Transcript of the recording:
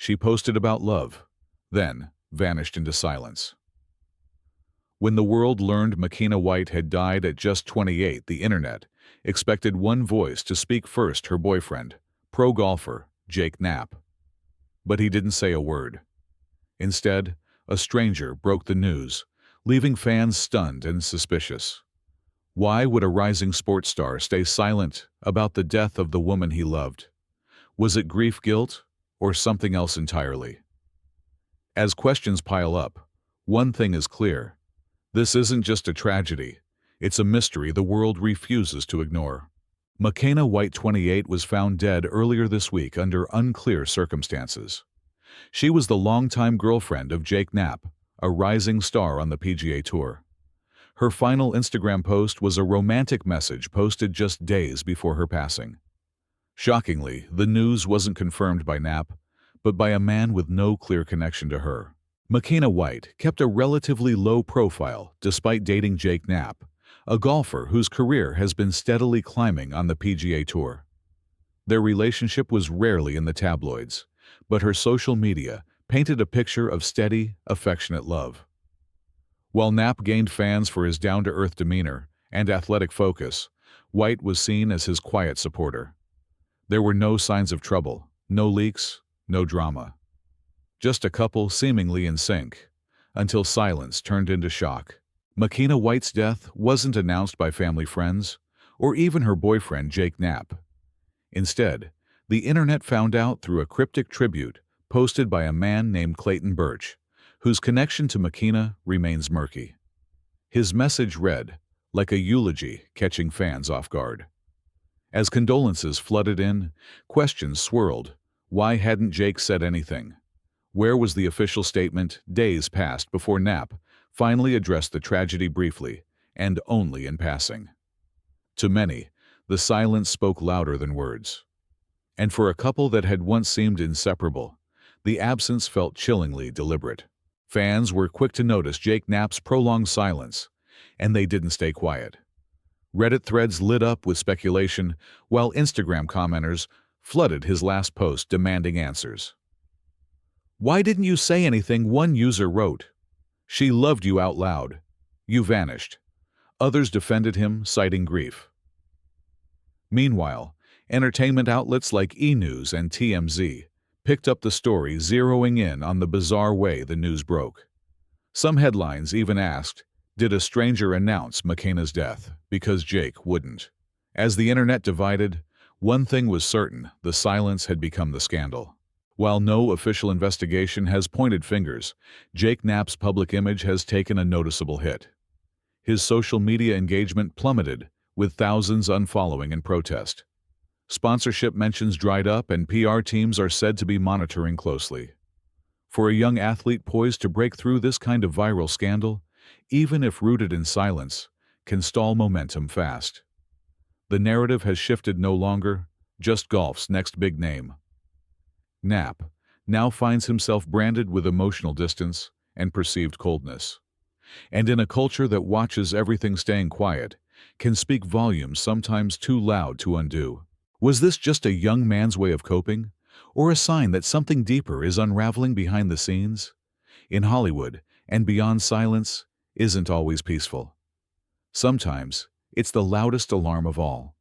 She posted about love, then vanished into silence. When the world learned Makena White had died at just 28, the internet expected one voice to speak first: her boyfriend, pro golfer Jake Knapp. But he didn't say a word. Instead, a stranger broke the news, leaving fans stunned and suspicious. Why would a rising sports star stay silent about the death of the woman he loved? Was it grief, guilt, or something else entirely? As questions pile up, one thing is clear. This isn't just a tragedy, it's a mystery the world refuses to ignore. Makena White, 28, was found dead earlier this week under unclear circumstances. She was the longtime girlfriend of Jake Knapp, a rising star on the PGA Tour. Her final Instagram post was a romantic message posted just days before her passing. Shockingly, the news wasn't confirmed by Knapp, but by a man with no clear connection to her. Makena White kept a relatively low profile despite dating Jake Knapp, a golfer whose career has been steadily climbing on the PGA Tour. Their relationship was rarely in the tabloids, but her social media painted a picture of steady, affectionate love. While Knapp gained fans for his down-to-earth demeanor and athletic focus, White was seen as his quiet supporter. There were no signs of trouble, no leaks, no drama. Just a couple seemingly in sync, until silence turned into shock. Makena White's death wasn't announced by family friends, or even her boyfriend Jake Knapp. Instead, the internet found out through a cryptic tribute posted by a man named Clayton Birch, whose connection to Makena remains murky. His message read, like a eulogy catching fans off guard. As condolences flooded in, questions swirled. Why hadn't Jake said anything? Where was the official statement? Days passed before Knapp finally addressed the tragedy briefly, and only in passing. To many, the silence spoke louder than words. And for a couple that had once seemed inseparable, the absence felt chillingly deliberate. Fans were quick to notice Jake Knapp's prolonged silence, and they didn't stay quiet. Reddit threads lit up with speculation, while Instagram commenters flooded his last post demanding answers. "Why didn't you say anything?" one user wrote. "She loved you out loud. You vanished." Others defended him, citing grief. Meanwhile, entertainment outlets like E! News and TMZ picked up the story, zeroing in on the bizarre way the news broke. Some headlines even asked, did a stranger announce Makena's death because Jake wouldn't? As the internet divided, one thing was certain: the silence had become the scandal. While no official investigation has pointed fingers, Jake Knapp's public image has taken a noticeable hit. His social media engagement plummeted, with thousands unfollowing in protest. Sponsorship mentions dried up, and PR teams are said to be monitoring closely. For a young athlete poised to break through, this kind of viral scandal, even if rooted in silence, can stall momentum fast. The narrative has shifted: no longer just golf's next big name. Knapp now finds himself branded with emotional distance and perceived coldness. And in a culture that watches everything, staying quiet can speak volumes, sometimes too loud to undo. Was this just a young man's way of coping, or a sign that something deeper is unraveling behind the scenes? In Hollywood and beyond, silence isn't always peaceful. Sometimes it's the loudest alarm of all.